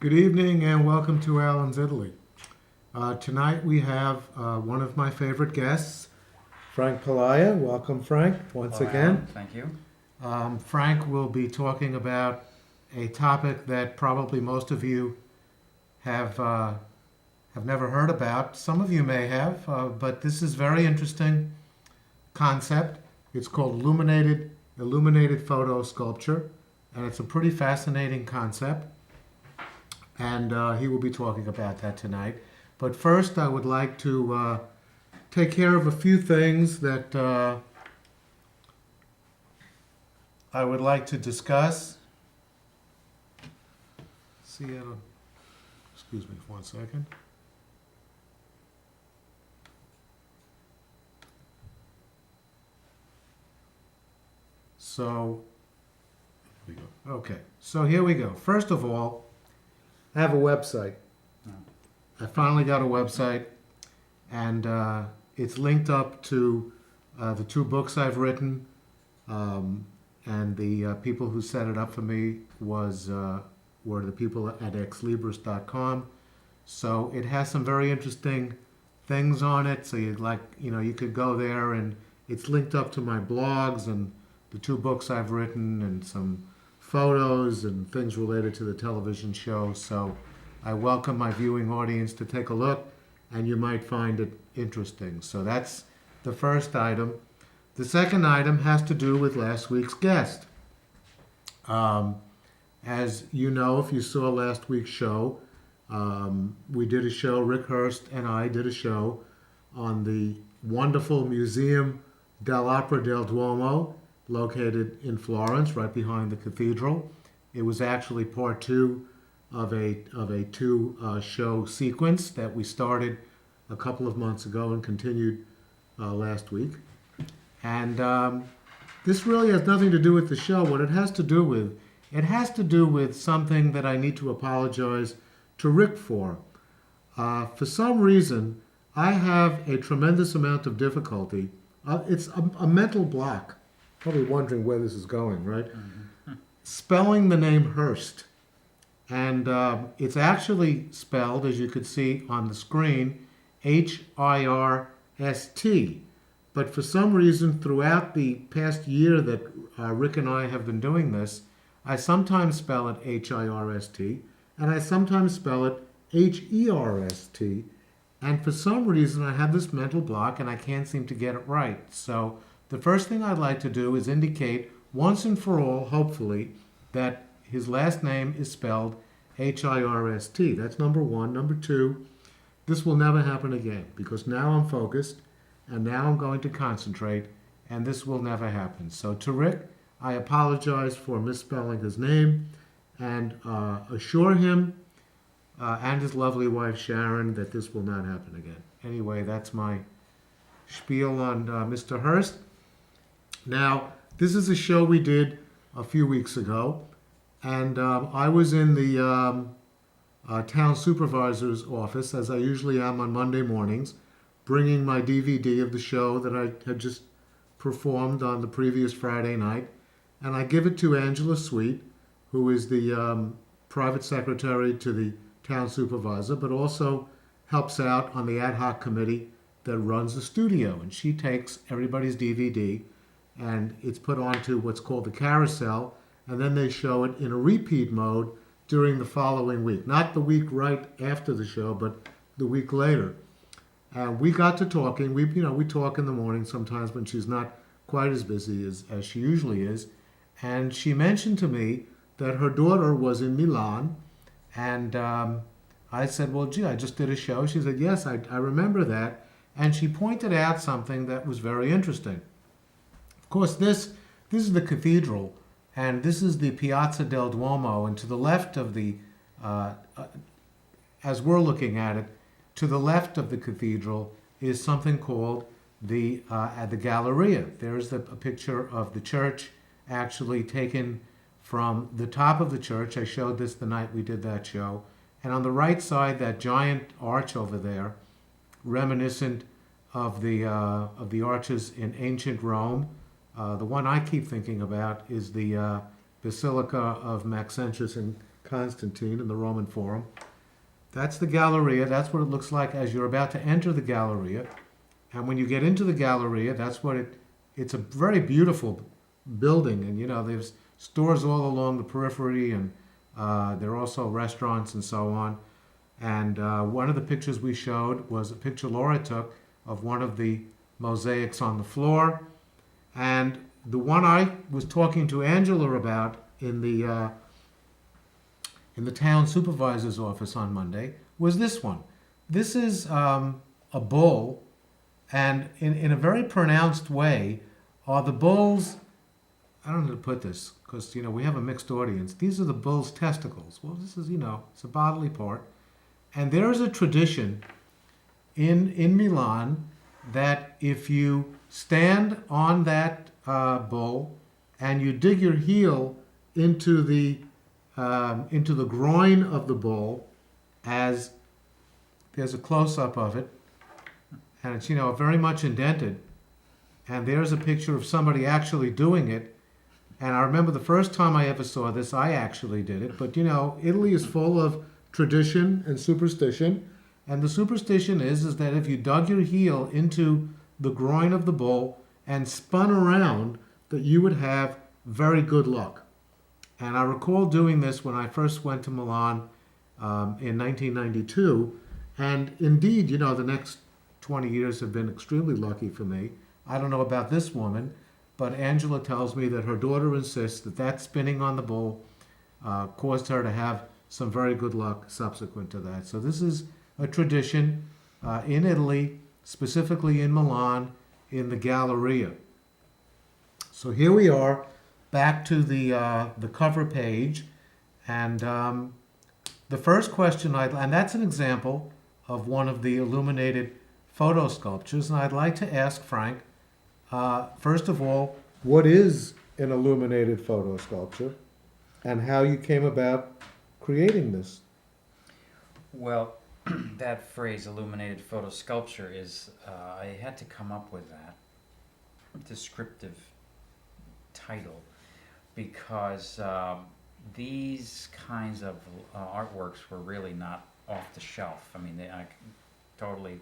Good evening and welcome to Alan's Italy. Tonight we have one of my favorite guests, Franc Palaia. Welcome, Frank, once Hello, Alan. again. Thank you. Frank will be talking about a topic that probably most of you have never heard about. Some of you may have, but this is very interesting concept. It's called illuminated photo sculpture, and it's a pretty fascinating concept. And he will be talking about that tonight. But first, I would like to take care of a few things that I would like to discuss. See, excuse me for 1 second. So, here we go. Okay, so here we go. First of all, I have a website. I finally got a website, and it's linked up to the two books I've written, and the people who set it up for me were the people at exlibris.com. So it has some very interesting things on it. So you could go there, and it's linked up to my blogs and the two books I've written, and some photos and things related to the television show. So I welcome my viewing audience to take a look, and you might find it interesting. So that's the first item. The second item has to do with last week's guest. As you know, if you saw last week's show, we did a show, Rick Hurst and I did a show on the wonderful Museum dell'Opera del Duomo, located in Florence, right behind the cathedral. It was actually part two of a two-show sequence that we started a couple of months ago and continued last week. And this really has nothing to do with the show. What it has to do with, it has to do with something that I need to apologize to Rick for. For some reason, I have a tremendous amount of difficulty. It's a mental block. Probably wondering where this is going, right? Mm-hmm. Spelling the name Hurst. And it's actually spelled, as you could see on the screen, Hirst. But for some reason, throughout the past year that Rick and I have been doing this, I sometimes spell it Hirst, and I sometimes spell it Herst. And for some reason, I have this mental block, and I can't seem to get it right. So the first thing I'd like to do is indicate once and for all, hopefully, that his last name is spelled Hirst. That's number one. Number two, this will never happen again because now I'm focused and now I'm going to concentrate, and this will never happen. So to Rick, I apologize for misspelling his name and assure him and his lovely wife Sharon that this will not happen again. Anyway, that's my spiel on Mr. Hurst. Now, this is a show we did a few weeks ago, and I was in the town supervisor's office, as I usually am on Monday mornings, bringing my DVD of the show that I had just performed on the previous Friday night, and I give it to Angela Sweet, who is the private secretary to the town supervisor, but also helps out on the ad hoc committee that runs the studio, and she takes everybody's DVD and it's put onto what's called the carousel, and then they show it in a repeat mode during the following week. Not the week right after the show, but the week later. We got to talking. We talk in the morning sometimes when she's not quite as busy as she usually is. And she mentioned to me that her daughter was in Milan, and I said, well, gee, I just did a show. She said, yes, I remember that. And she pointed out something that was very interesting. Of course, this is the cathedral, and this is the Piazza del Duomo, and to the left of the, as we're looking at it, to the left of the cathedral is something called the Galleria. There's a picture of the church actually taken from the top of the church. I showed this the night we did that show. And on the right side, that giant arch over there, reminiscent of the arches in ancient Rome. The one I keep thinking about is the Basilica of Maxentius and Constantine in the Roman Forum. That's the Galleria. That's what it looks like as you're about to enter the Galleria. And when you get into the Galleria, that's what it's a very beautiful building. And, there's stores all along the periphery, and there are also restaurants and so on. And one of the pictures we showed was a picture Laura took of one of the mosaics on the floor. And the one I was talking to Angela about in the town supervisor's office on Monday was this one. This is a bull, and in a very pronounced way are the bull's, I don't know how to put this, because, we have a mixed audience. These are the bull's testicles. Well, this is, it's a bodily part. And there is a tradition in Milan that if you stand on that bull and you dig your heel into the groin of the bull, as there's a close-up of it, and it's very much indented, and there's a picture of somebody actually doing it. And I remember the first time I ever saw this, I actually did it. But Italy is full of tradition and superstition, and the superstition is that if you dug your heel into the groin of the bull and spun around, that you would have very good luck. And I recall doing this when I first went to Milan in 1992. And indeed, the next 20 years have been extremely lucky for me. I don't know about this woman, but Angela tells me that her daughter insists that spinning on the bull caused her to have some very good luck subsequent to that. So this is a tradition in Italy, specifically in Milan, in the Galleria. So here we are, back to the cover page, and the first question and that's an example of one of the illuminated photo sculptures, and I'd like to ask Frank, first of all, what is an illuminated photo sculpture, and how you came about creating this? Well, that phrase, illuminated photo sculpture, is, I had to come up with that descriptive title because these kinds of artworks were really not off the shelf. I mean, I totally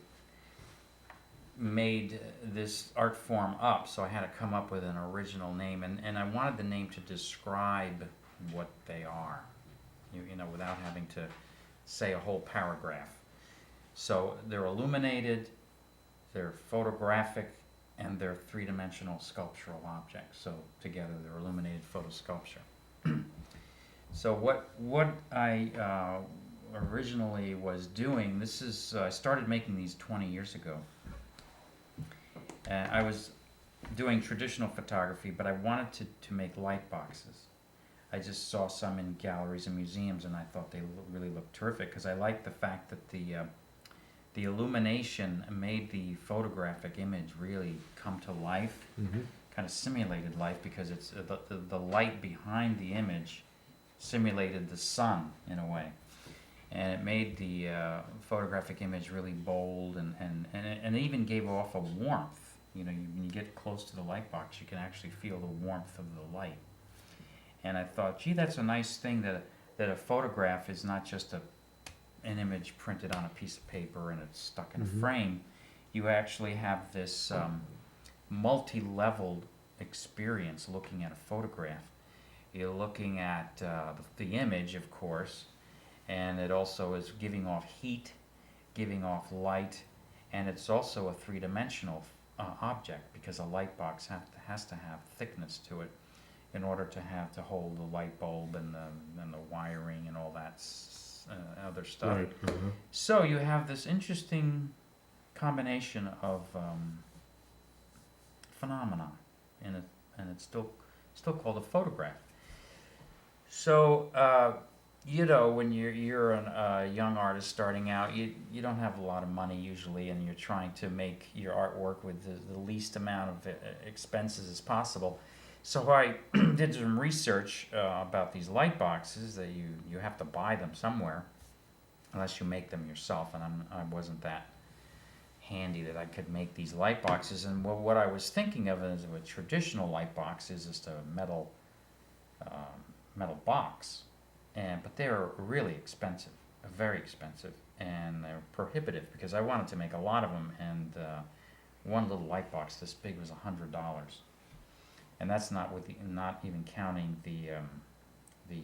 made this art form up, so I had to come up with an original name, and I wanted the name to describe what they are, without having to say a whole paragraph. So they're illuminated, they're photographic, and they're three-dimensional sculptural objects. So together they're illuminated photo sculpture. So what I originally was doing, I started making these 20 years ago. I was doing traditional photography, but I wanted to make light boxes. I just saw some in galleries and museums, and I thought they really looked terrific because I liked the fact that the illumination made the photographic image really come to life, kind of simulated life, because it's the light behind the image simulated the sun in a way, and it made the photographic image really bold, and it even gave off a warmth. When you get close to the light box, you can actually feel the warmth of the light. And I thought, gee, that's a nice thing that a photograph is not just an image printed on a piece of paper and it's stuck in a frame. You actually have this multi-leveled experience looking at a photograph. You're looking at the image, of course, and it also is giving off heat, giving off light, and it's also a three-dimensional object, because a light box has to have thickness to it in order to hold the light bulb and the wiring and all that other stuff. Right. So you have this interesting combination of phenomena, and it's still called a photograph. So when you're a young artist starting out, you don't have a lot of money usually, and you're trying to make your artwork with the least amount of expenses as possible. So I did some research about these light boxes that you have to buy them somewhere, unless you make them yourself, and I wasn't that handy that I could make these light boxes. And what I was thinking of as a traditional light box is just a metal box, but they're really expensive, very expensive, and they're prohibitive because I wanted to make a lot of them, and one little light box this big was $100, and that's not with not even counting the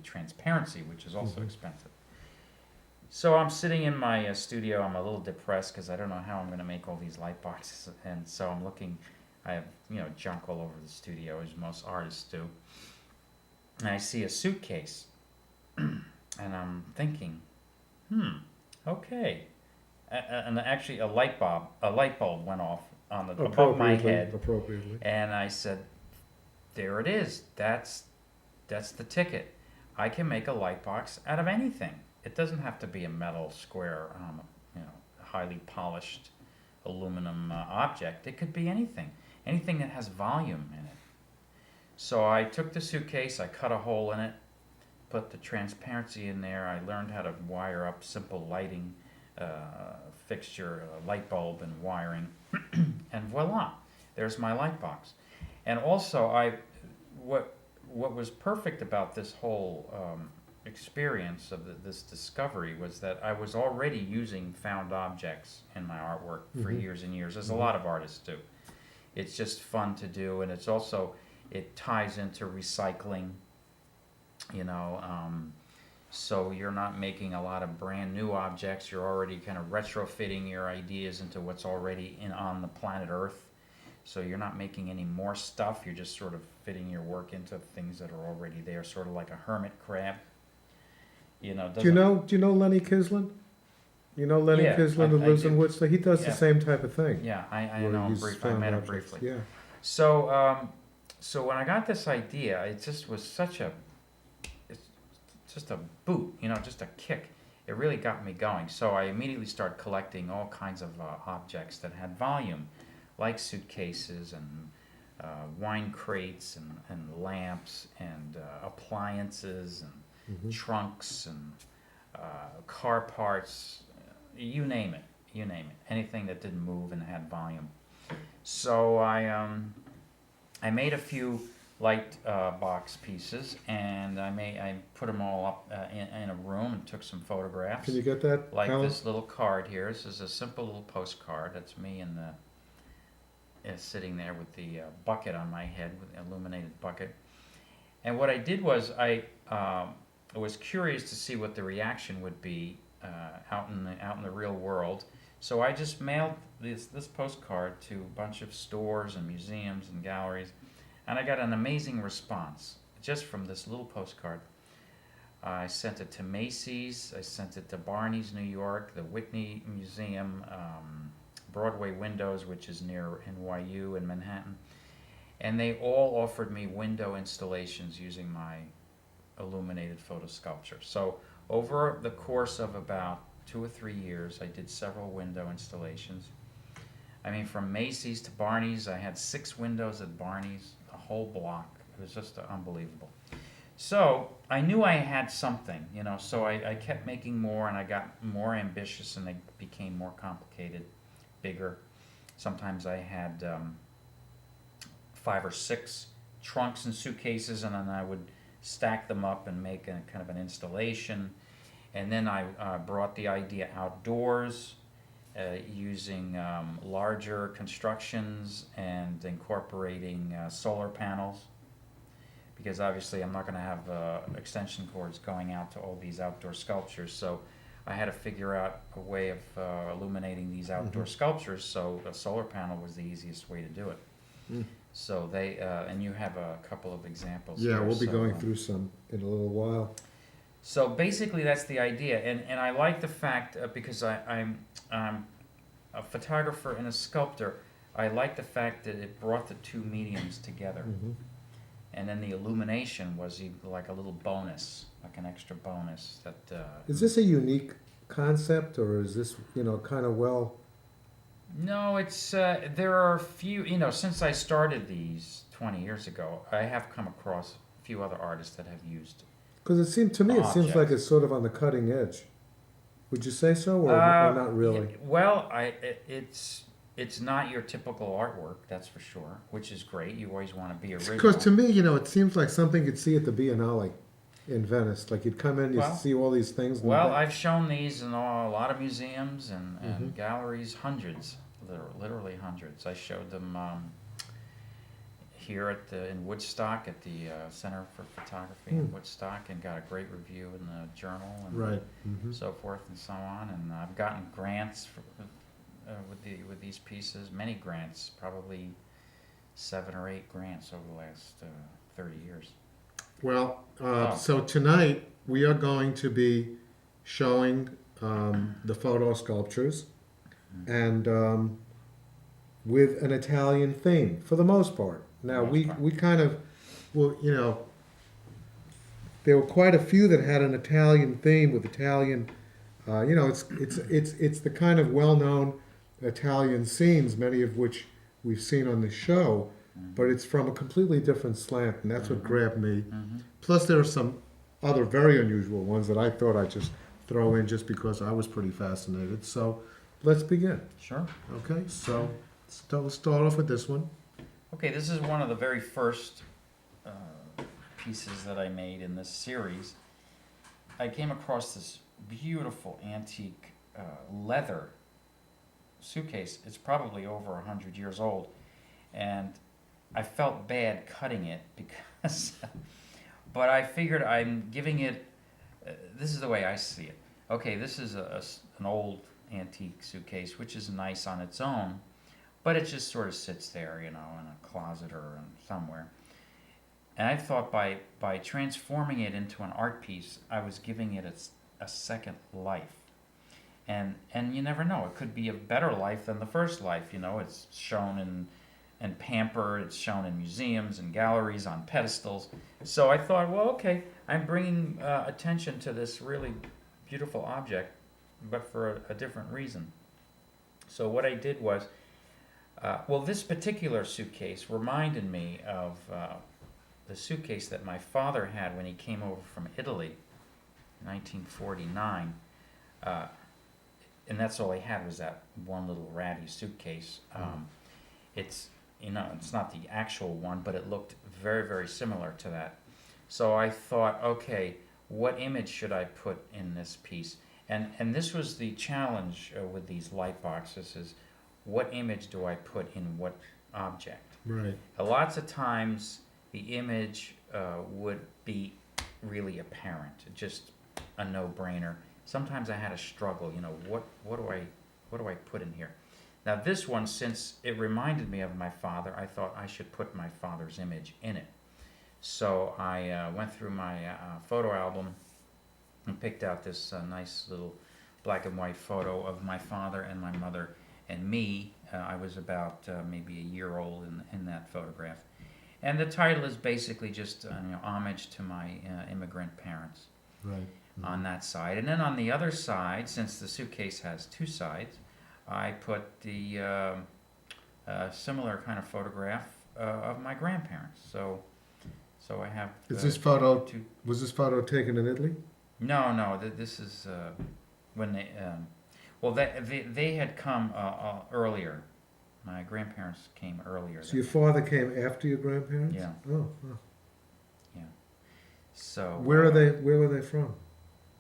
transparency, which is also expensive. So I'm sitting in my studio. I'm a little depressed because I don't know how I'm going to make all these light boxes, and so I'm looking. I have junk all over the studio, as most artists do, and I see a suitcase, and I'm thinking, okay, and actually a light bulb went off on the above my head, Appropriately. and I said, there it is. That's the ticket. I can make a light box out of anything. It doesn't have to be a metal square, highly polished aluminum object. It could be anything that has volume in it. So I took the suitcase, I cut a hole in it, put the transparency in there. I learned how to wire up simple lighting fixture, light bulb and wiring, and voila, there's my light box. And also, what was perfect about this whole experience of this discovery was that I was already using found objects in my artwork for years and years, as a lot of artists do. It's just fun to do, and it's also, it ties into recycling, so you're not making a lot of brand new objects. You're already kind of retrofitting your ideas into what's already on the planet Earth. So you're not making any more stuff. You're just sort of fitting your work into things that are already there, sort of like a hermit crab. Do you know Lenny Kislin? You know Lenny Kislin who lives in Woodstock? He does the same type of thing. Yeah, I know him briefly. I met him briefly. Yeah. So, so when I got this idea, it just was it's just a boot, just a kick. It really got me going. So I immediately started collecting all kinds of objects that had volume, like suitcases and wine crates and lamps and appliances and trunks and car parts, you name it, anything that didn't move and had volume. So I made a few light box pieces, and I put them all up in a room and took some photographs. Can you get that, like Alan? This little card here. This is a simple little postcard. That's me in the sitting there with the bucket on my head, with the illuminated bucket. And what I did was I was curious to see what the reaction would be out in the real world. So I just mailed this postcard to a bunch of stores and museums and galleries, and I got an amazing response just from this little postcard. I sent it to Macy's, I sent it to Barney's, New York, the Whitney Museum, Broadway Windows, which is near NYU in Manhattan, and they all offered me window installations using my illuminated photo sculpture. So over the course of about 2 or 3 years, I did several window installations. I mean, from Macy's to Barney's, I had 6 windows at Barney's, a whole block. It was just unbelievable. So I knew I had something, so I kept making more, and I got more ambitious, and they became more complicated, bigger. Sometimes I had 5 or 6 trunks and suitcases, and then I would stack them up and make a kind of an installation. And then I brought the idea outdoors, using larger constructions and incorporating solar panels, because obviously I'm not going to have extension cords going out to all these outdoor sculptures. So I had to figure out a way of illuminating these outdoor sculptures, so a solar panel was the easiest way to do it. So they, and you have a couple of examples Yeah, here, we'll be going through some in a little while. So basically that's the idea, and I like the fact, because I'm a photographer and a sculptor, I like the fact that it brought the two mediums together. And then the illumination was like a little bonus, like an extra bonus. Is this a unique concept, or is this, kind of well? No, it's there are a few. Since I started these 20 years ago, I have come across a few other artists that have used. Because it seems like it's sort of on the cutting edge. Would you say so, or not really? Well, it's not your typical artwork, that's for sure, which is great. You always want to be original. Because to me, it seems like something you'd see at the Biennale. in Venice? Like you'd come in, you Well, see all these things. And Well, I've shown these in a lot of museums hmm and galleries, hundreds, literally hundreds. I showed them here in Woodstock at the Center for Photography in Woodstock, and got a great review in the journal and Right. hmm so forth and so on. And I've gotten grants with these pieces, many grants, probably 7 or 8 grants over the last 30 years. Well, Oh. so tonight we are going to be showing the photo sculptures and with an Italian theme for the most part. Now Most we part. we kind of, well, you know, there were quite a few that had an Italian theme with Italian. You know, it's the kind of well-known Italian scenes, many of which we've seen on the show, but it's from a completely different slant, and that's what grabbed me. Mm-hmm. Plus, there are some other very unusual ones that I thought I'd just throw in just because I was pretty fascinated. So, let's begin. Sure. Okay, so let's start off with this one. Okay, this is one of the very first pieces that I made in this series. I came across this beautiful antique leather suitcase. It's probably over 100 years old, and I felt bad cutting it because, but I figured I'm giving it. This is the way I see it. Okay, this is an old antique suitcase, which is nice on its own, but it just sort of sits there, you know, in a closet or somewhere. And I thought by transforming it into an art piece, I was giving it a second life. And you never know, it could be a better life than the first life. You know, it's shown and pampered, it's shown in museums and galleries on pedestals. So I thought, well, okay, I'm bringing attention to this really beautiful object, but for a different reason. So what I did was, well, this particular suitcase reminded me of the suitcase that my father had when he came over from Italy in 1949. And that's all he had was that one little ratty suitcase. It's, you know, it's not the actual one, but it looked very, very similar to that. So I thought, okay, what image should I put in this piece? And this was the challenge with these light boxes, is what image do I put in what object? Right. Lots of times the image would be really apparent, just a no-brainer. Sometimes I had a struggle, you know, what do I put in here? Now this one, since it reminded me of my father, I thought I should put my father's image in it. So I went through my photo album and picked out this nice little black and white photo of my father and my mother and me. I was about maybe a year old in that photograph. And the title is basically just homage to my immigrant parents. Right. On that side. And then on the other side, since the suitcase has two sides, I put the similar kind of photograph of my grandparents. So I have. Is this photo? Two. Was this photo taken in Italy? No. This is when they. Well, they had come earlier. My grandparents came earlier. So your father came after your grandparents? Yeah. Oh. Yeah. So. Where are they? Where were they from?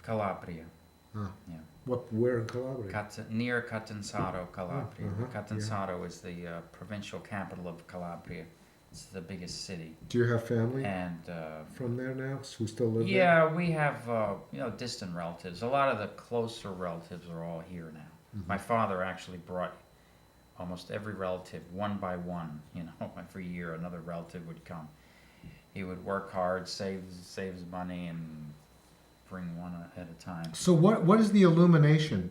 Calabria. Ah. Yeah. Where in Calabria? Near Catanzaro, Calabria. uh-huh, Catanzaro is the provincial capital of Calabria. It's the biggest city. Do you have family And from there now who still live there? yeah, we have distant relatives. A lot of the closer relatives are all here now. My father actually brought almost every relative one by one. You know, every year another relative would come. He would work hard, save his money, and bring one at a time. So what is the illumination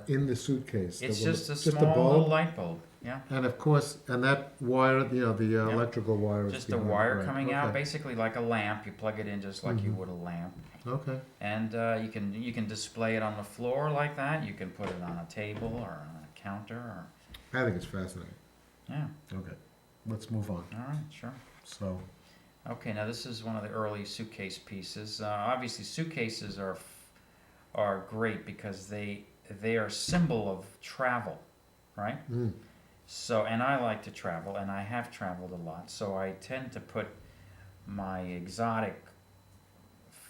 in the suitcase? It's The- just a just small bulb? little light bulb. Yeah. And of course, and that wire, the electrical wire is Just a behind, wire right, coming okay. out, basically like a lamp. You plug it in just like you would a lamp, Okay. and you can display it on the floor like that. You can put it on a table or on a counter. Or I think it's fascinating. yeah. Okay. Let's move on. All right. Sure. So, Okay. Now this is one of the early suitcase pieces. Obviously, suitcases are great because they are a symbol of travel, right? So, and I like to travel, and I have traveled a lot, so I tend to put my exotic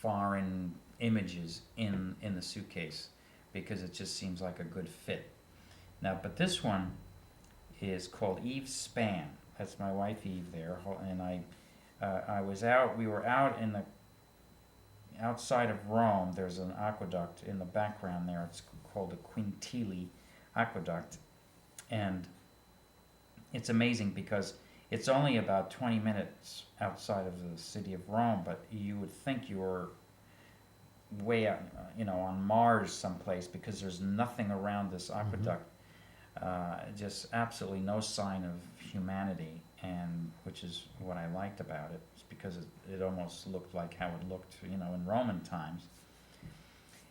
foreign images in the suitcase because it just seems like a good fit. Now, but this one is called Eve's Span. That's my wife Eve there, and we were out in the outside of Rome. There's an aqueduct in the background there. It's called the Quintili Aqueduct, and it's amazing because it's only about 20 minutes outside of the city of Rome, but you would think you were way out, on Mars someplace because there's nothing around this aqueduct. Just absolutely no sign of humanity, and which is what I liked about it. It's because it almost looked like how it looked, in Roman times.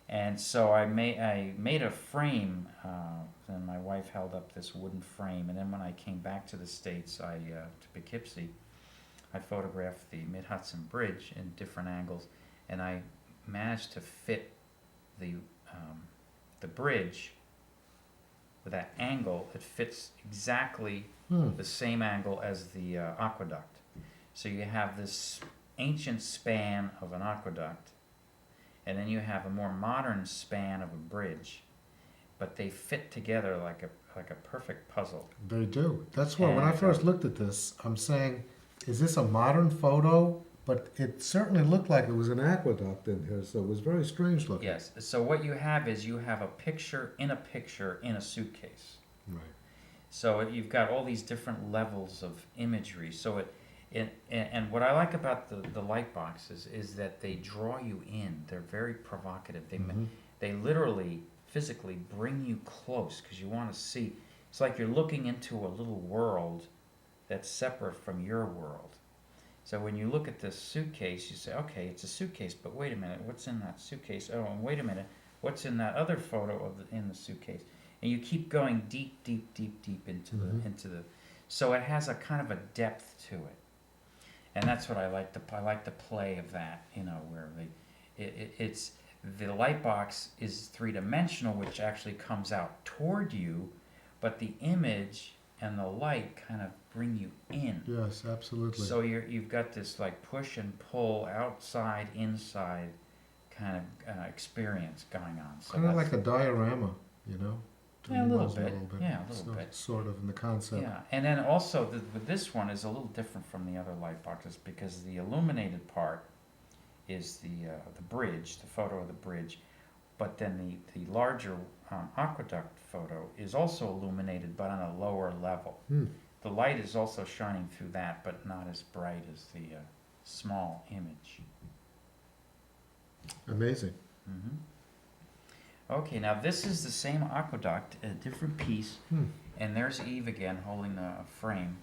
And so I made a frame, and my wife held up this wooden frame. And then when I came back to the States, to Poughkeepsie, I photographed the Mid-Hudson Bridge in different angles, and I managed to fit the bridge with that angle. It fits exactly the same angle as the aqueduct. So you have this ancient span of an aqueduct, and then you have a more modern span of a bridge, but they fit together like a perfect puzzle. They do. That's why when I first looked at this, I'm saying, is this a modern photo? But it certainly looked like it was an aqueduct in here, so it was very strange looking. Yes. So what you have is you have a picture in a suitcase. Right. So you've got all these different levels of imagery. So and what I like about the light boxes is that they draw you in. They're very provocative. They literally, physically bring you close because you want to see. It's like you're looking into a little world that's separate from your world. So when you look at this suitcase, you say, okay, it's a suitcase, but wait a minute, what's in that suitcase? Oh, and wait a minute, what's in that other photo in the suitcase? And you keep going deep, deep, deep, deep into the. So it has a kind of a depth to it, and that's what I like. I like the play of that, where it's the light box is three-dimensional, which actually comes out toward you, but the image and the light kind of bring you in. Yes, absolutely. So you've got this like push and pull, outside, inside kind of experience going on. So kind of like a diorama, Yeah, a little bit. Yeah, a little so, bit. Sort of in the concept. Yeah, and then also with this one is a little different from the other light boxes because the illuminated part is the bridge, the photo of the bridge, but then the larger aqueduct photo is also illuminated, but on a lower level. The light is also shining through that, but not as bright as the small image. Amazing. Okay, now this is the same aqueduct, a different piece, and there's Eve again holding a frame.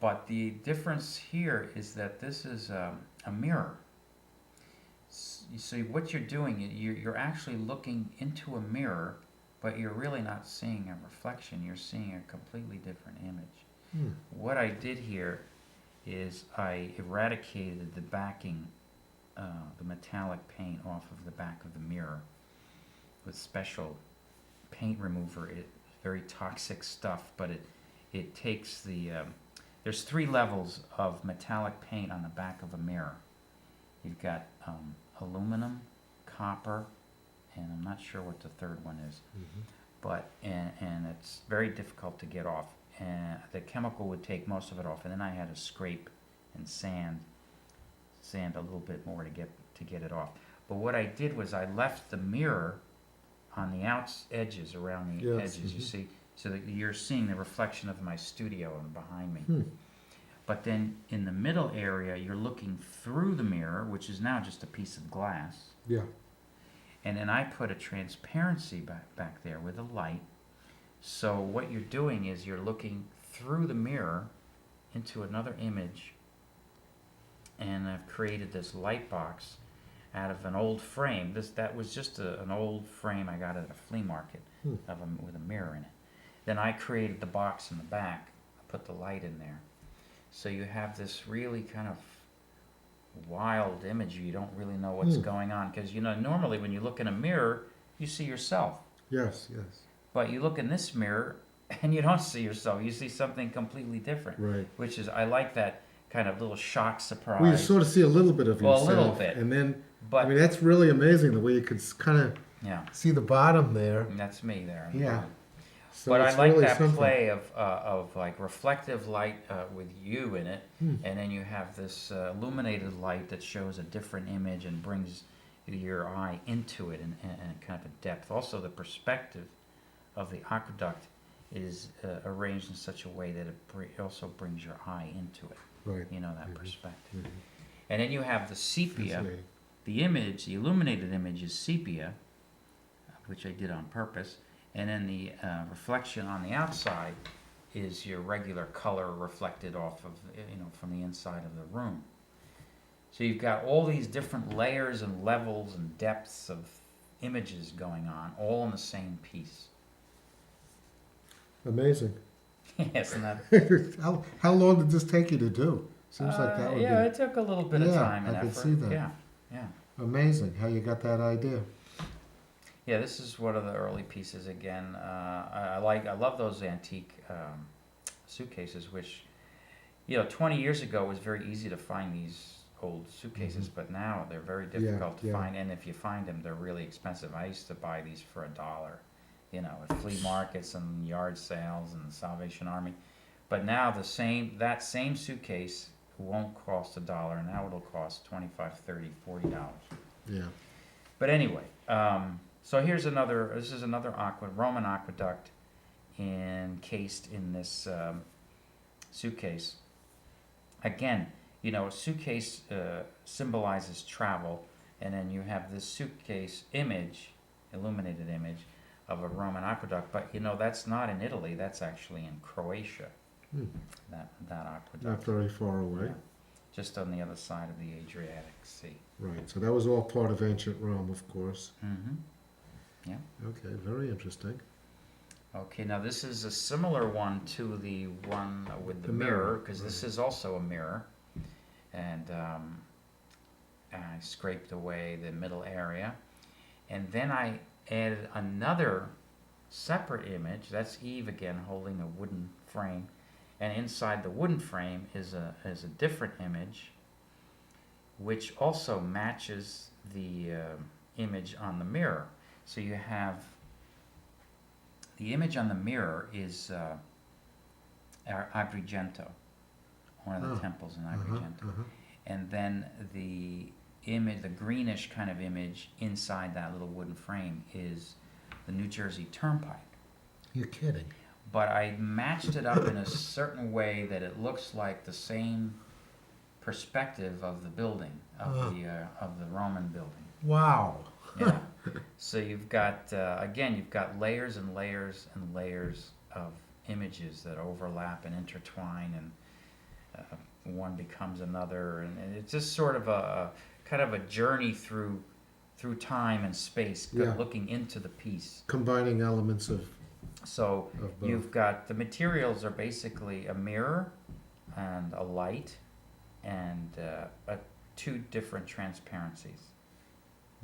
But the difference here is that this is a mirror. So what you're doing, you're actually looking into a mirror, but you're really not seeing a reflection. You're seeing a completely different image. What I did here is I eradicated the backing, the metallic paint off of the back of the mirror with special paint remover. It's very toxic stuff, but it takes the... there's 3 levels of metallic paint on the back of a mirror. You've got aluminum, copper, and I'm not sure what the third one is, but and it's very difficult to get off. And the chemical would take most of it off, and then I had to scrape and sand a little bit more to get it off. But what I did was I left the mirror on the edges, around the edges, you see, so that you're seeing the reflection of my studio and behind me. But then in the middle area, you're looking through the mirror, which is now just a piece of glass. Yeah. And then I put a transparency back there with a light. So what you're doing is you're looking through the mirror into another image. And I've created this light box out of an old frame. That was just an old frame I got at a flea market with a mirror in it. Then I created the box in the back. I put the light in there. So you have this really kind of wild image. You don't really know what's going on because normally when you look in a mirror, you see yourself. Yes. But you look in this mirror and you don't see yourself. You see something completely different. Right. Which is, I like that kind of little shock surprise. Well, you sort of see a little bit of Well, a yourself. little bit. And then, But I mean, that's really amazing the way you could kind of yeah, see the bottom there. and that's me there. Yeah. So But I it's like really that something. play of like reflective light with you in it, and then you have this illuminated light that shows a different image and brings your eye into it and kind of a depth. Also, the perspective of the aqueduct is arranged in such a way that it also brings your eye into it. Right. You know, that perspective. And then you have the sepia. Fascinating. The image, the illuminated image is sepia, which I did on purpose. And then the reflection on the outside is your regular color reflected off of, from the inside of the room. So you've got all these different layers and levels and depths of images going on, all in the same piece. Amazing. Yes, and that. How long did this take you to do? Seems like that would yeah, be it took a little bit of Yeah, time and I could effort. see that. Yeah. amazing how you got that idea. Yeah, this is one of the early pieces again. I love those antique suitcases, which, 20 years ago it was very easy to find these old suitcases, but now they're very difficult to yeah. find, and if you find them, they're really expensive. I used to buy these for $1, at flea markets and yard sales and Salvation Army. But now that same suitcase won't cost $1. Now it'll cost $25, $30, $40. Yeah. But anyway, so this is another Roman aqueduct encased in this suitcase. Again, a suitcase symbolizes travel, and then you have this suitcase image, illuminated image, of a Roman aqueduct. But that's not in Italy, that's actually in Croatia, that aqueduct. Not very far away. Yeah. Just on the other side of the Adriatic Sea. Right, so that was all part of ancient Rome, of course. Mm-hmm. Yeah. Okay, very interesting. Okay, now this is a similar one to the one with the The mirror, mirror, because right. this is also a mirror. And I scraped away the middle area. And then I added another separate image. That's Eve again holding a wooden frame. And inside the wooden frame is a different image, which also matches the image on the mirror. So you have the image on the mirror is Agrigento, one of the temples in Agrigento. And then the image, the greenish kind of image inside that little wooden frame is the New Jersey Turnpike. You're kidding. But I matched it up in a certain way that it looks like the same perspective of the building, of the Roman building. Wow. Yeah. So you've got you've got layers and layers and layers of images that overlap and intertwine, and one becomes another, and it's just sort of a kind of a journey through time and space, looking into the piece. Combining elements of So both. you've got the materials are basically a mirror and a light and two different transparencies.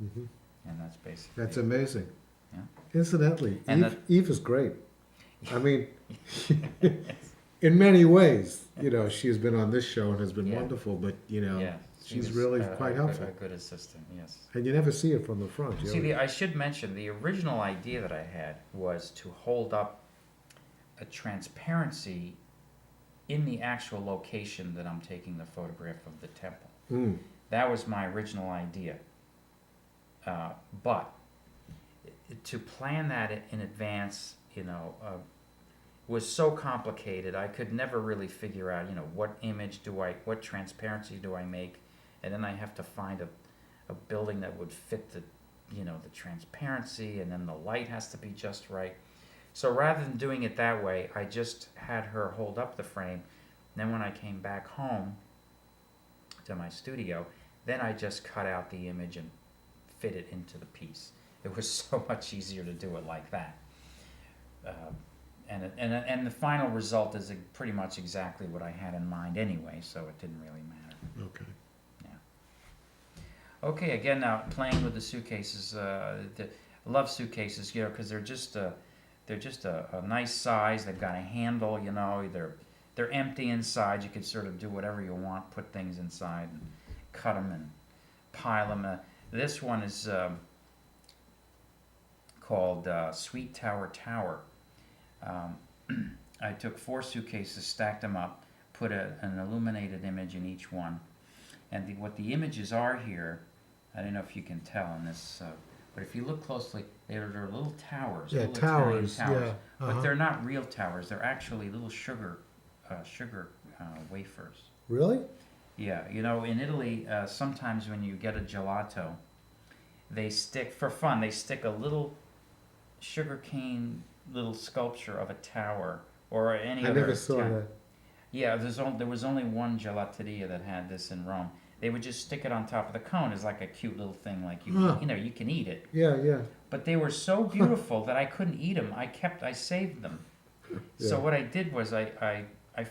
Mhm. And that's basically That's it. amazing. Yeah. Incidentally, And Eve is great. I mean, in many ways, she's been on this show and has been Yeah. wonderful, but, Yeah, she she's was really quite a helpful. good assistant, yes. And you never see it from the front. You See, always- I should mention, the original idea that I had was to hold up a transparency in the actual location that I'm taking the photograph of the temple. Mm. That was my original idea. But to plan that in advance, was so complicated. I could never really figure out, what what transparency do I make, and then I have to find a building that would fit the transparency, and then the light has to be just right. So rather than doing it that way, I just had her hold up the frame. Then when I came back home to my studio, then I just cut out the image and fit it into the piece. It was so much easier to do it like that. And the final result is pretty much exactly what I had in mind anyway, so it didn't really matter. Okay. Okay, again, now playing with the suitcases. I love suitcases, because they're just a nice size. They've got a handle, they're empty inside. You can sort of do whatever you want, put things inside, and cut them and pile them. This one is called Sweet Tower Tower. Um, I took 4 suitcases, stacked them up, put an illuminated image in each one. And what the images are here, I don't know if you can tell in this, but if you look closely, they're little towers, Yeah, little Italian towers. towers. Yeah. But they're not real towers. They're actually little sugar wafers. Really? Yeah, you know, in Italy, sometimes when you get a gelato, they stick, for fun, they stick a little sugarcane little sculpture of a tower or any I other never saw town. that. Yeah, there was only one gelateria that had this in Rome. They would just stick it on top of the cone as like a cute little thing, like Huh. you know, you can eat it. Yeah, yeah. But they were so beautiful that I couldn't eat them. I saved them. So Yeah. what I did was I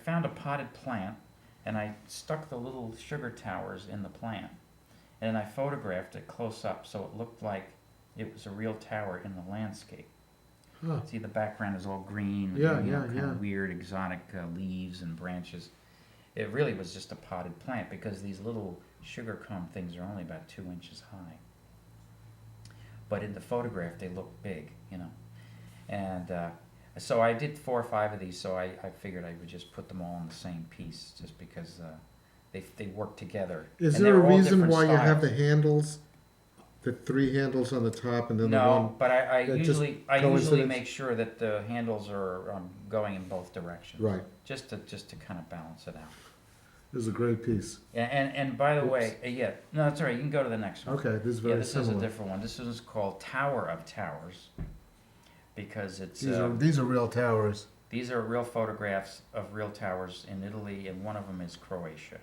found a potted plant and I stuck the little sugar towers in the plant. And I photographed it close up so it looked like it was a real tower in the landscape. Huh. See, the background is all green, Yeah, you know, yeah, kind yeah. of weird exotic leaves and branches. It really was just a potted plant because these little sugar cone things are only about 2 inches high. But in the photograph, they look big, you know. And so I did 4 or 5 of these, so I figured I would just put them all in the same piece just because they work together. Is And there a they're all reason different why you have styles. the handles, the 3 handles on the top, and then the No, one? but I that just usually coincidence? make sure that the handles are going in both directions. Right. Just to kind of balance it out. This is a great piece. And by the Oops. way, yeah, no, that's all right. You can go to the next one. Okay, this is Yeah, very this similar. is a different one. This is called Tower of Towers because it's These are real towers. these are real photographs of real towers in Italy, and one of them is Croatia.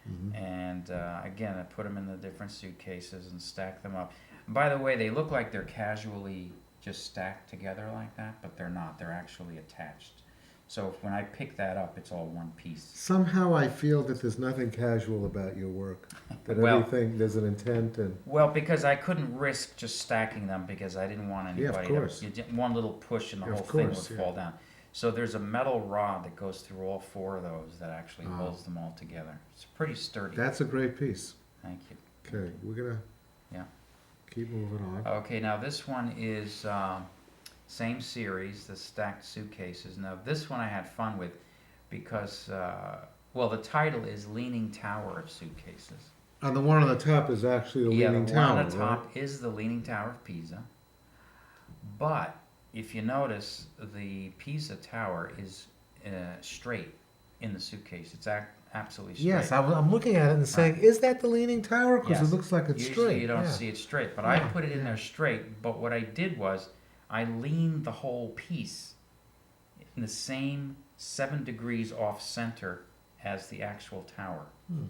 Mhm. And again, I put them in the different suitcases and stacked them up. By the way, they look like they're casually just stacked together like that, but they're not. They're actually attached. So when I pick that up, it's all one piece. Somehow I feel that there's nothing casual about your work. That Well- everything, there's an intent and... Well, because I couldn't risk just stacking them because I didn't want Yeah, of anybody course. one little push and the Yeah, of whole thing course, would yeah. fall down. So there's a metal rod that goes through all 4 of those that actually Wow. holds them all together. It's pretty sturdy. That's a great piece. Thank you. Okay, we're gonna Yeah. keep moving on. Okay, now this one is same series, the stacked suitcases. Now this one I had fun with because, well, the title is Leaning Tower of Suitcases. And the one on the top is actually the Yeah, Leaning the one Tower, on the top right? is the Leaning Tower of Pisa. But if you notice, the Pisa Tower is straight in the suitcase. It's absolutely straight. Yes, I'm looking at it and saying, is that the Leaning Tower? Because Yes. it looks like it's Usually straight. you don't yeah. see it straight, but I Yeah, put it in yeah. there straight. But what I did was I leaned the whole piece in the same 7 degrees off center as the actual tower. Hmm.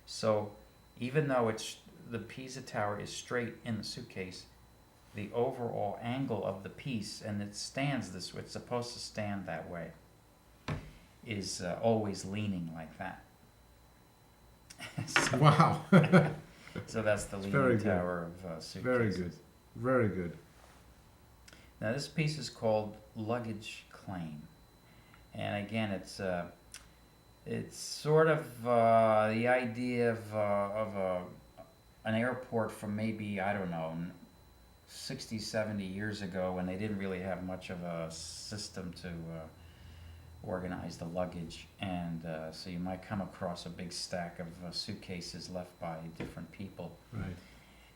So even though the Pisa Tower is straight in the suitcase, the overall angle of the piece, and it stands this way, it's supposed to stand that way, is always leaning like that. so, Wow. so that's the very Leaning good. Tower of suitcases. Very good. Very good. Now this piece is called Luggage Claim, and again it's sort of the idea of an airport from maybe, I don't know, 60, 70 years ago when they didn't really have much of a system to organize the luggage, and so you might come across a big stack of suitcases left by different people. Right.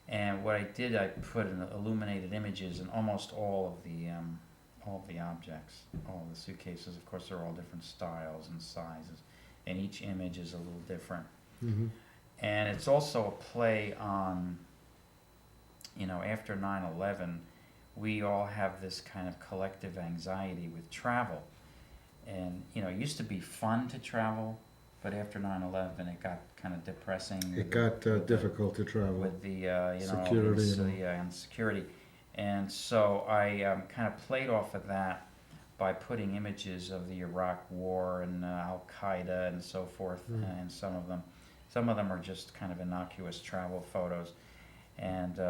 And what I did, I put in illuminated images in almost all of the objects, all the suitcases. Of course, they're all different styles and sizes, and each image is a little different. Mm-hmm. And it's also a play on, you know, after 9/11, we all have this kind of collective anxiety with travel. And, you know, it used to be fun to travel, but after 9/11, it got kind of depressing. It got difficult to travel. With the, you know, Security all these, and all. and security. And so I kind of played off of that by putting images of the Iraq War and Al-Qaeda and so forth, and some of them. Some of them are just kind of innocuous travel photos. And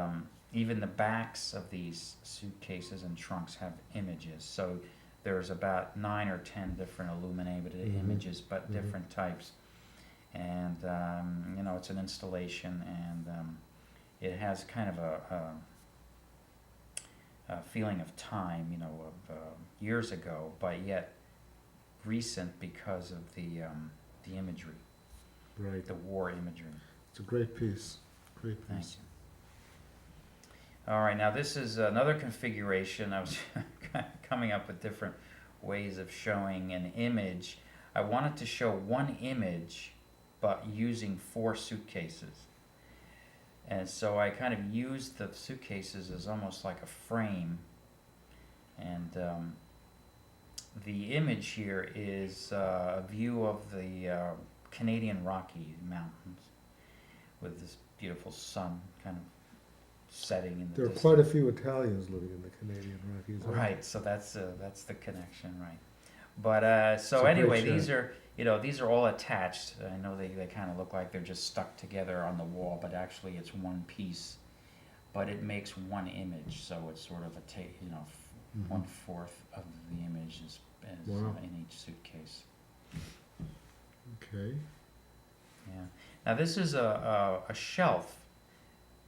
even the backs of these suitcases and trunks have images. So there's about 9 or 10 different illuminated images, but different types. And it's an installation, and it has kind of a feeling of time, of years ago, but yet recent because of the imagery, Right. the war imagery. It's a great piece. Great Thank piece. you. All right, now this is another configuration. I was coming up with different ways of showing an image. I wanted to show one image, but using 4 suitcases. And so I kind of used the suitcases as almost like a frame. And the image here is a view of the Canadian Rocky Mountains with this beautiful sun kind of setting in the There are distance. quite a few Italians living in the Canadian Rockies. Right, so that's the connection, right? But so It's a great anyway, shot. these are all attached. I know they kind of look like they're just stuck together on the wall, but actually it's one piece. But it makes one image, so it's sort of a 1/4 of the image is Wow. in each suitcase. Okay. Yeah. Now this is a shelf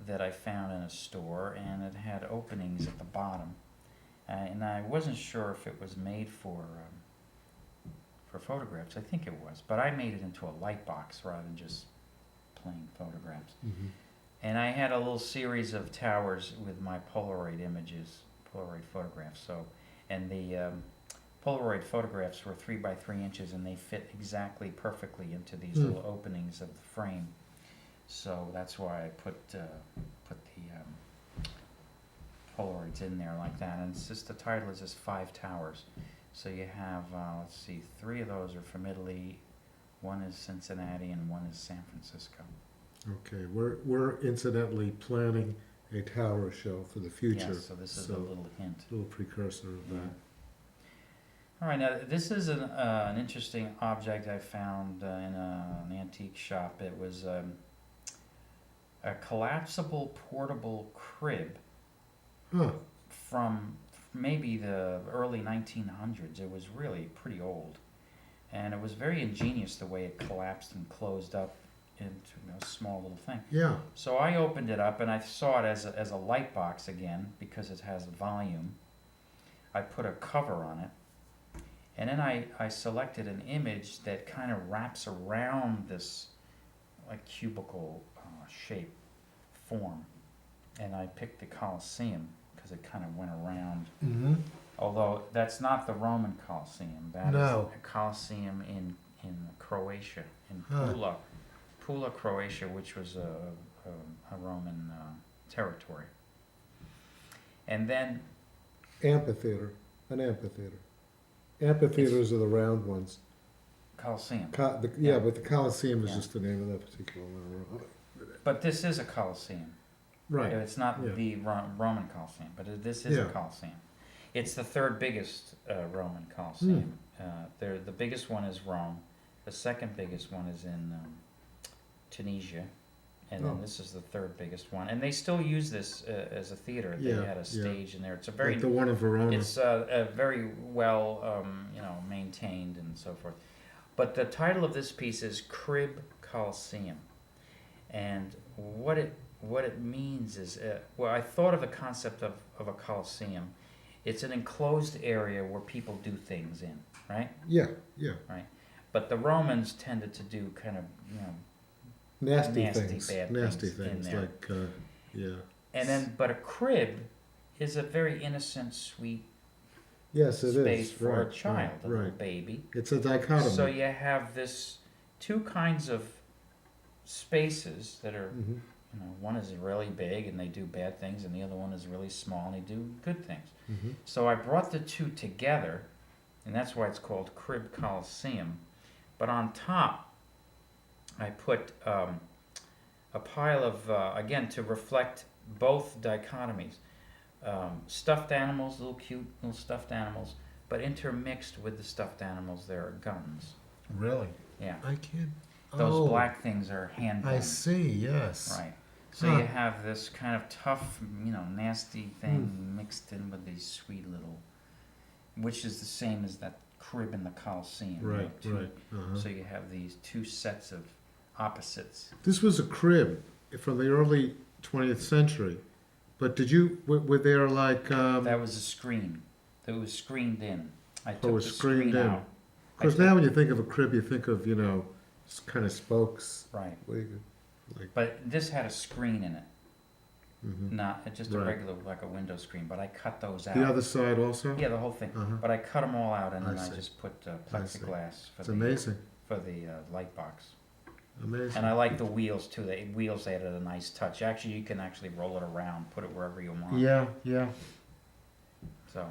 that I found in a store, and it had openings at the bottom, and I wasn't sure if it was made for photographs. I think it was, but I made it into a light box rather than just plain photographs. Mm-hmm. And I had a little series of towers with my Polaroid photographs. So, and the Polaroid photographs were 3 by 3 inches, and they fit exactly perfectly into these little openings of the frame. So that's why I put the Polaroids in there like that. And it's just, the title is just 5 Towers. So you have, let's see, 3 of those are from Italy, 1 is Cincinnati, and 1 is San Francisco. Okay. We're incidentally planning a tower show for the future. Yes, so this is a little hint. Little precursor of that. All right, now this is an interesting object I found in an antique shop. It was a collapsible portable crib Huh. from maybe the early 1900s. It was really pretty old, and it was very ingenious the way it collapsed and closed up into a small little thing. Yeah. So I opened it up, and I saw it as a light box again because it has volume. I put a cover on it, and then I selected an image that kind of wraps around this like cubicle shape form, and I picked the Colosseum because it kind of went around. Mm-hmm. Although that's not the Roman Colosseum. That No. is a Colosseum in Croatia, in Huh. Pula, Croatia, which was a Roman territory. And then Amphitheater. An amphitheater. Amphitheaters are the round ones. Colosseum. Yeah, but the Colosseum is Yeah. just the name of that particular one. But this is a Colosseum. Right. It's not Yeah. the Roman Colosseum, but this is a Yeah. Colosseum. It's the third biggest Roman Colosseum. The biggest one is Rome. The second biggest one is in Tunisia. And then Oh. this is the third biggest one. And they still use this as a theater. They Yeah, had a yeah. stage in there. It's a very Like the one in Verona. It's a very well, maintained and so forth. But the title of this piece is Crib Coliseum, and what it means is, I thought of the concept of a coliseum. It's an enclosed area where people do things in, right? Yeah, yeah. But the Romans tended to do kind of, Nasty Nasty, things. bad Nasty things in things. there. Like, yeah. and then, but a crib is a very innocent, sweet Yes, it is. space for right, a child, a little Right. baby. It's a dichotomy. So you have this 2 kinds of spaces that are, Mhm. one is really big and they do bad things, and the other one is really small and they do good things. Mhm. So I brought the 2 together, and that's why it's called Crib Coliseum. But on top, I put a pile of, again, to reflect both dichotomies, stuffed animals, little cute little stuffed animals, but intermixed with the stuffed animals there are guns. Really? Yeah. I can't. Those black things are handguns. I see. Yes. Right. So Huh. you have this kind of tough, nasty thing mixed in with these sweet little which is the same as that crib in the Coliseum. you know, Right, two- right. Uh-huh. So you have these two sets of opposites. This was a crib from the early 20th century. But did you, were there like, That was a screen. That was screened in. I took was the screened screen in. out. because I now when you think of a crib, you think of, kind of spokes. Right. What do you- Like, But this had a screen in it, mhm. not just a Right. regular like a window screen. But I cut those out. The other side also? Yeah, the whole thing. Uh-huh. But I cut them all out, and I then I see. just put I see. plexiglass It's amazing. for the light box. Amazing. And I like the wheels too. The wheels added a nice touch. Actually, you can actually roll it around, put it wherever you want. Yeah, yeah. So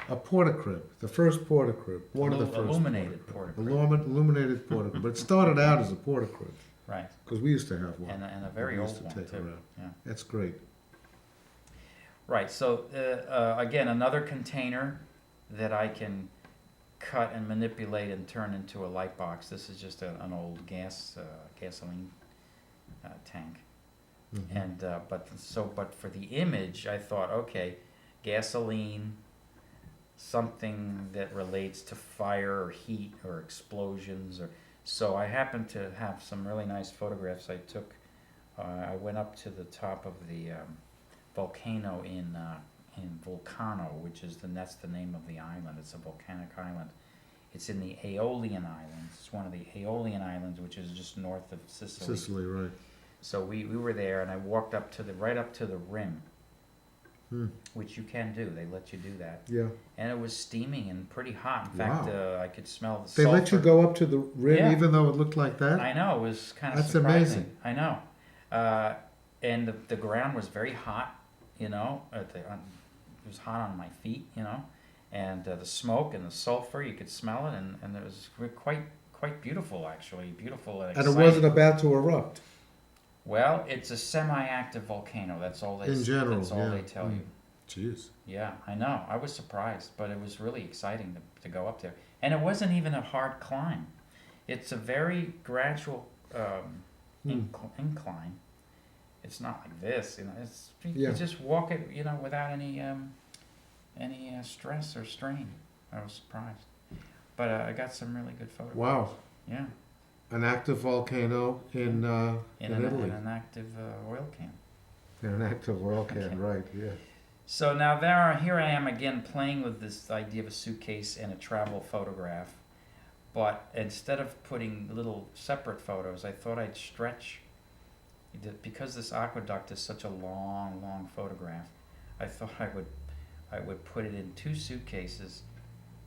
A porta crib, the first porta crib, one of the first. illuminated porta crib. Illuminated porta crib, but it started out as a porta crib, Right, because we used to have one. and a very We old used to one take too. around. Yeah. That's great. Right. So again, another container that I can cut and manipulate and turn into a light box. This is just an old gasoline tank. Mhm. And but for the image, I thought, okay, gasoline, something that relates to fire or heat or explosions, or so I happened to have some really nice photographs I took. I went up to the top of the volcano in Vulcano, which is that's the name of the island. It's a volcanic island. It's in the Aeolian Islands. It's one of the Aeolian Islands, which is just north of Sicily. Sicily, right. So we were there, and I walked up to right up to the rim, Hmm. which you can do. They let you do that, Yeah. and it was steaming and pretty hot. In fact, Wow. I could smell the They sulfur. let you go up to the rim Yeah. even though it looked like that? I know, it was kind of That's surprising. amazing. I know, and the ground was very hot. It was hot on my feet. And the smoke and the sulfur, you could smell it, and it was quite beautiful, actually. Beautiful and And it exciting. wasn't about to erupt. Well, it's a semi-active volcano. That's all they. In general, That's all yeah. they tell you. Jeez. Yeah, I know. I was surprised, but it was really exciting to go up there. And it wasn't even a hard climb. It's a very gradual incline. It's not like this. You Yeah. just walk it, without any stress or strain. I was surprised, but I got some really good photographs. Wow. Yeah. An active volcano in Italy. In an active oil can. In an active oil can, Okay. right, yeah. So now here I am again playing with this idea of a suitcase and a travel photograph, but instead of putting little separate photos, I thought I'd stretch. Because this aqueduct is such a long photograph, I thought I would put it in two suitcases,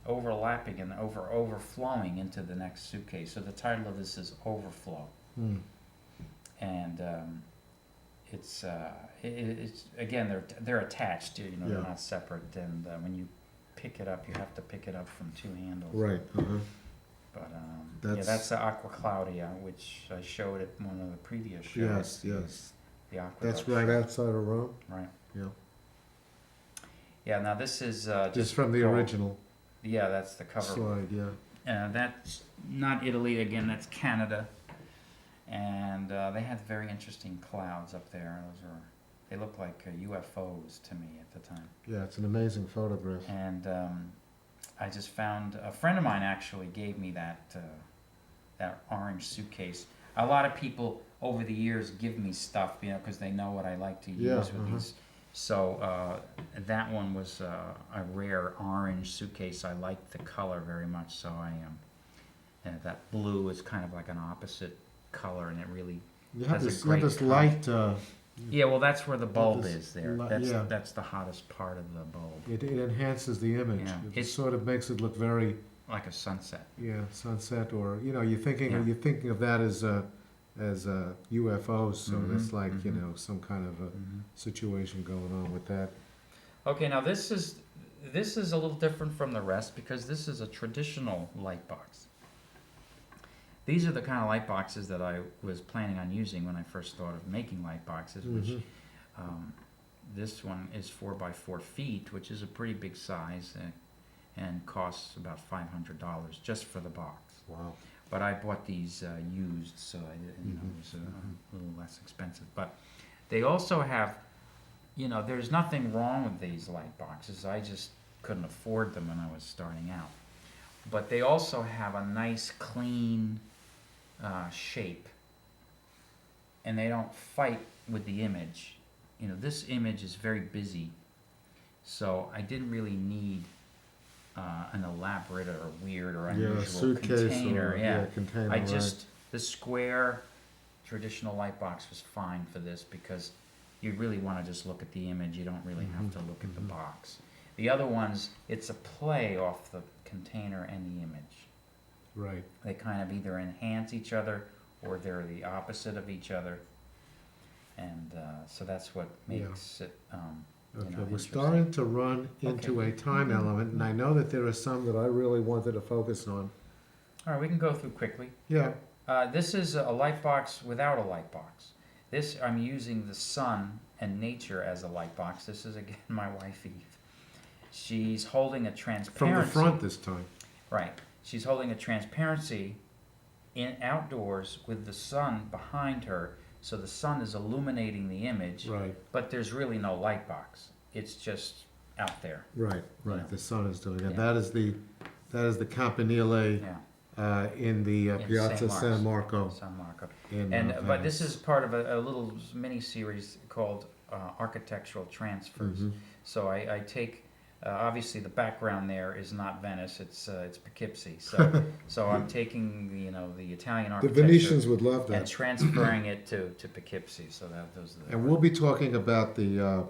overlapping and overflowing into the next suitcase. So the title of this is Overflow. Hmm. And it's again they're attached. They're Yeah. not separate. And when you pick it up, you have to pick it up from two handles. Right, uh-huh. But That's- that's the Aqua Claudia, which I showed at one of the previous shows. Yes. The aqueduct. That's right show. outside of Rome. Right. Yeah. Yeah. Now this is Just from the called- original Yeah, that's the cover. slide, yeah. That's not Italy again. That's Canada, and they had very interesting clouds up there. They look like UFOs to me at the time. Yeah, it's an amazing photograph. And I just found a friend of mine actually gave me that orange suitcase. A lot of people over the years give me stuff, because they know what I like to use Yeah, with uh-huh. these. So that one was a rare orange suitcase. I liked the color very much, so that blue is kind of like an opposite color, and it really You have That's a this great light, yeah. Well, that's where the bulb this is there. li- That's yeah. that's the hottest part of the bulb, it enhances the image. Yeah. It sort of makes it look very, like a sunset. sunset, or, you're thinking Yeah. of that as UFOs, so Mhm, that's like, mhm. some kind of a situation going on with that. Okay, now this is a little different from the rest because this is a traditional light box. These are the kind of light boxes that I was planning on using when I first thought of making light boxes, which Mhm. this one is 4 by 4 feet, which is a pretty big size, and costs about $500 just for the box. Wow. But I bought these used, so it Mhm, was a little less expensive. But they also have, there's nothing wrong with these light boxes. I just couldn't afford them when I was starting out. But they also have a nice, clean shape, and they don't fight with the image. You know, this image is very busy, so I didn't really need an elaborate or weird or Yeah, unusual suitcase container. or Yeah, container. I right. just the square traditional light box was fine for this because you really want to just look at the image. You don't really have to look at the box. The other ones, it's a play off the container and the image. Right. They kind of either enhance each other or they're the opposite of each other, and so that's what makes it. Okay, we're interesting. starting to run into Okay. a time element, and I know that there are some that I really wanted to focus on. All right, we can go through quickly. Yeah. This is a light box without a light box. This, I'm using the sun and nature as a light box. This is, again, my wife Eve. She's holding a transparency. From the front this time. Right. She's holding a transparency in outdoors with the sun behind her, so the sun is illuminating the image, Right. but there's really no light box. It's just out there. Right. Right. Yeah. The sun is doing it. Yeah. That is the Campanile Yeah. in the In Piazza San Marco. San Marco. In, But this Venice. is part of a little mini series called Architectural Transfers. Mhm. So I take obviously the background there is not Venice, it's Poughkeepsie. So I'm taking the Italian The architecture Venetians would love and that. transferring it to Poughkeepsie. So those are the And we'll be talking about the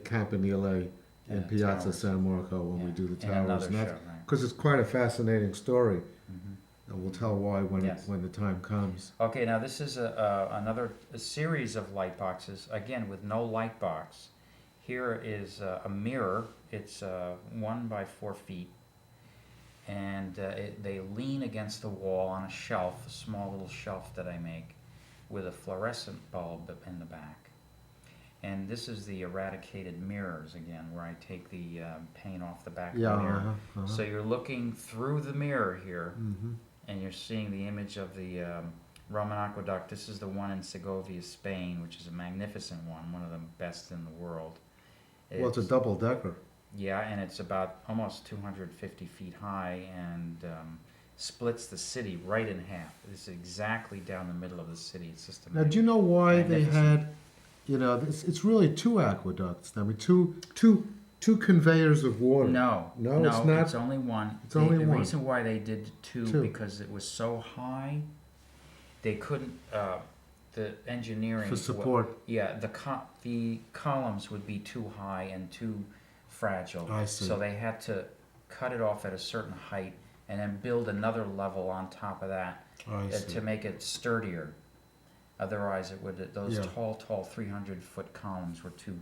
Campanile in Yeah, Piazza towers. San Marco when we Yeah, do the in towers. another And show, that's right? because it's quite a fascinating story, Mhm. and we'll tell why Yes. when the time comes. Okay, now this is another series of light boxes, again with no light box. Here is a mirror. It's 1 by 4 feet, and they lean against the wall on a shelf, a small little shelf that I make, with a fluorescent bulb in the back. And this is the eradicated mirrors again, where I take the paint off the back of Yeah. the mirror. So you're looking through the mirror here, Hmm. and you're seeing the image of the Roman aqueduct. This is the one in Segovia, Spain, which is a magnificent one of the best in the world. Well, it's a double decker. Yeah, and it's about almost 250 feet high and splits the city right in half. It's exactly down the middle of the city. It's just Now, do you know why they magnificent. had, it's really 2 aqueducts. I mean, two conveyors of water. No, it's not. It's only one. It's only the one. reason why they did two Two. because it was so high, they couldn't. The engineering For support. the columns would be too high and too fragile. I see. So they had to cut it off at a certain height and then build another level on top of that I see. to make it sturdier. Otherwise, it would those Yeah. tall 300-foot columns were too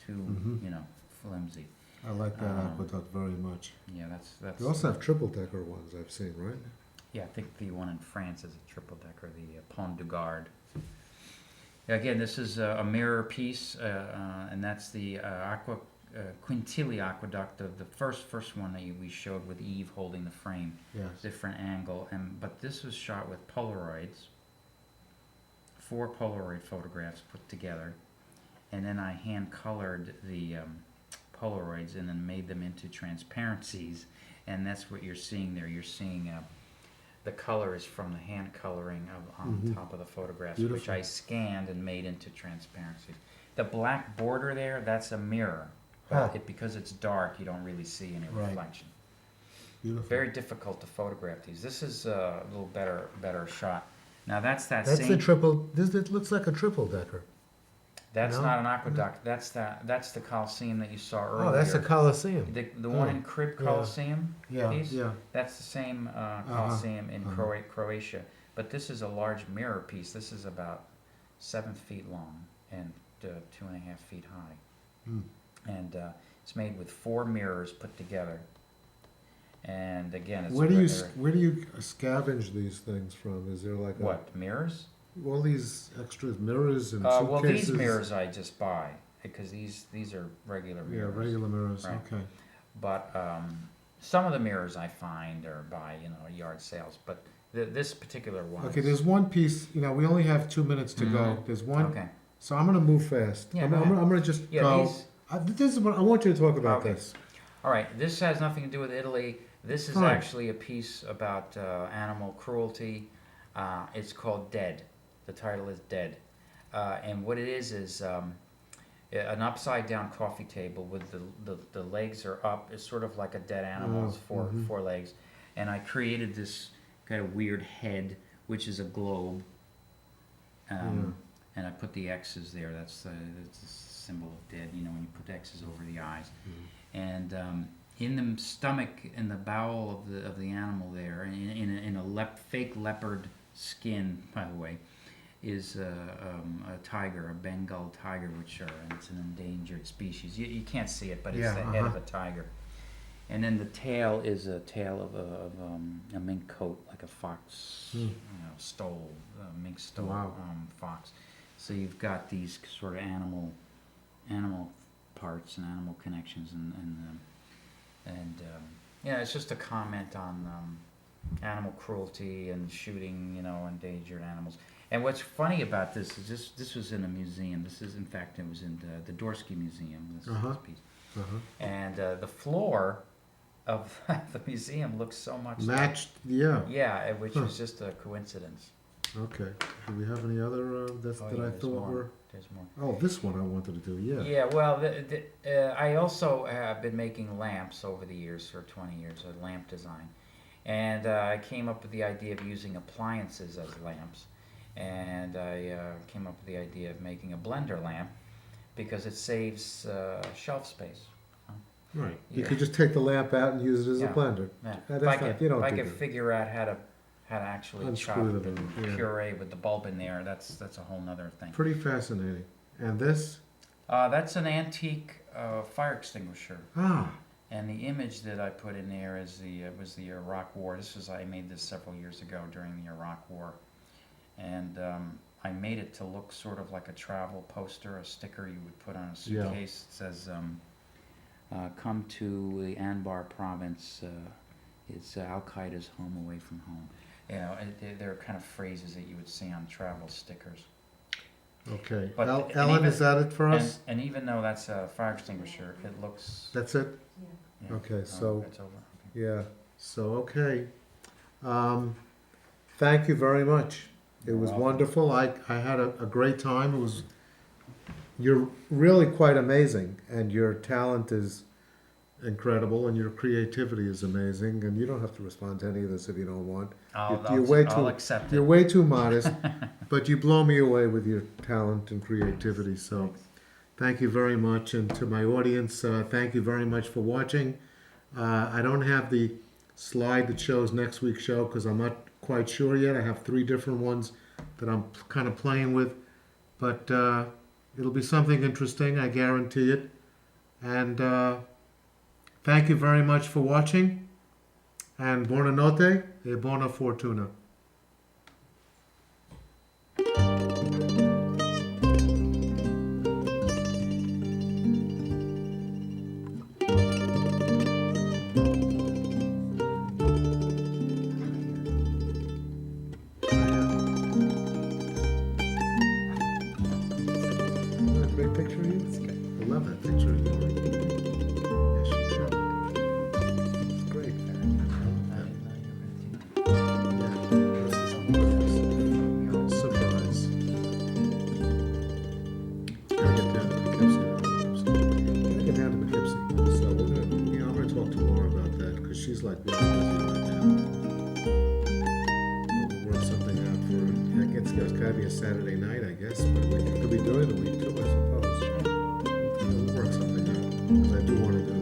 Mhm. flimsy. I like that Um, aqueduct very much. Yeah, that's. They also have triple decker ones I've seen, right? Yeah, I think the one in France is a triple decker, the Pont du Gard. Again, this is a mirror piece, and that's the Quintilli aqueduct, the first one that we showed with Eve holding the frame, Yes. different angle, but this was shot with Polaroids, 4 Polaroid photographs put together, and then I hand colored the Polaroids and then made them into transparencies, and that's what you're seeing there. You're seeing the color is from the hand coloring on Mhm. top of the photographs, Beautiful. which I scanned and made into transparency. The black border there, that's a mirror, but Huh. because it's dark, you don't really see any Right. reflection. Beautiful. Very difficult to photograph these. This is a little better shot. Now that's that That's same. the triple. It looks like a triple decker. That's No? not an aqueduct. That's the Coliseum that you saw earlier. Oh, that's the Coliseum. The one in Crib Yeah. Coliseum. Yeah, piece? yeah. That's the same Coliseum in Croatia. But this is a large mirror piece. This is about 7 feet long and 2.5 feet high. Mm. And it's made with 4 mirrors put together. And again, it's Where do you they're- where do you scavenge these things from? Is there like what mirrors? all these extra mirrors and Well, suitcases? these mirrors I just buy because these are regular Yeah, mirrors. regular mirrors. Right. Okay. But some of the mirrors I find or buy, yard sales. But this particular one. Okay. is- There's one piece. We only have 2 minutes to go. Mhm. There's one. Okay. So I'm going to move fast. Yeah, I'm go ahead. going to just Yeah, go. these. This is what I want you to talk about. Okay. This. All right, this has nothing to do with Italy. This is Fine. actually a piece about animal cruelty. It's called Dead. The title is Dead. And what it is an upside down coffee table with the legs are up. It's sort of like a dead animal's four legs. And I created this kind of weird head, which is a globe. And I put the X's there. That's the symbol of dead, you know, when you put X's over the eyes. And in the stomach, in the bowel of the animal there, in a fake leopard skin, by the way, is a tiger, a Bengal tiger, and it's an endangered species. You can't see it, but it's the head of a tiger. And then the tail is a tail of a mink coat, like a fox, stole, mink stole, fox. So you've got these sort of animal parts and animal connections, and it's just a comment on animal cruelty and shooting, endangered animals. And what's funny about this is this was in a museum. This is, in fact, it was in the Dorsky Museum. This piece. And the floor of the museum looks so much matched. Which is just a coincidence. Okay. Do we have any other I thought were? There's more. Oh, this one I wanted to do. Yeah. Yeah. Well, I also have been making lamps over the years, for 20 years, a lamp design, and I came up with the idea of using appliances as lamps, and I came up with the idea of making a blender lamp because it saves shelf space. Right. You could just take the lamp out and use it as a blender. Yeah. If I could figure out how to actually chop Unscrew and puree with the bulb in there, that's a whole nother thing. Pretty fascinating. And this? That's an antique fire extinguisher. Ah. And the image that I put in there was the Iraq War. I made this several years ago during the Iraq War, and I made it to look sort of like a travel poster, a sticker you would put on a suitcase. It says, "Come to the Anbar province. It's Al Qaeda's home away from home." They're kind of phrases that you would see on travel stickers. Okay. But Ellen, is that it for us? And even though that's a fire extinguisher, it looks... That's it? Yeah. Okay, so... It's over. Okay. Yeah, so okay. Thank you very much. It was wonderful. I had a great time. You're really quite amazing, and your talent is incredible, and your creativity is amazing, and you don't have to respond to any of this if you don't want. I'll accept it. You're way too modest, but you blow me away with your talent and creativity, so thank you very much. And to my audience, thank you very much for watching. I don't have the slide that shows next week's show because I'm not quite sure yet. I have 3 different ones that I'm kind of playing with, but it'll be something interesting, I guarantee it. And thank you very much for watching, and buona notte e buona fortuna. Great picture of you? I love that picture of you. Yes, you do. It's great. Surprise. Gotta get down to Poughkeepsie. Gotta get down to Poughkeepsie. So I'm gonna talk to Laura about that because she's like really busy right now. We'll work something out for her. It's gotta be a Saturday night, I guess, but we could be during the week too, I suppose. We'll work something out because I do want to do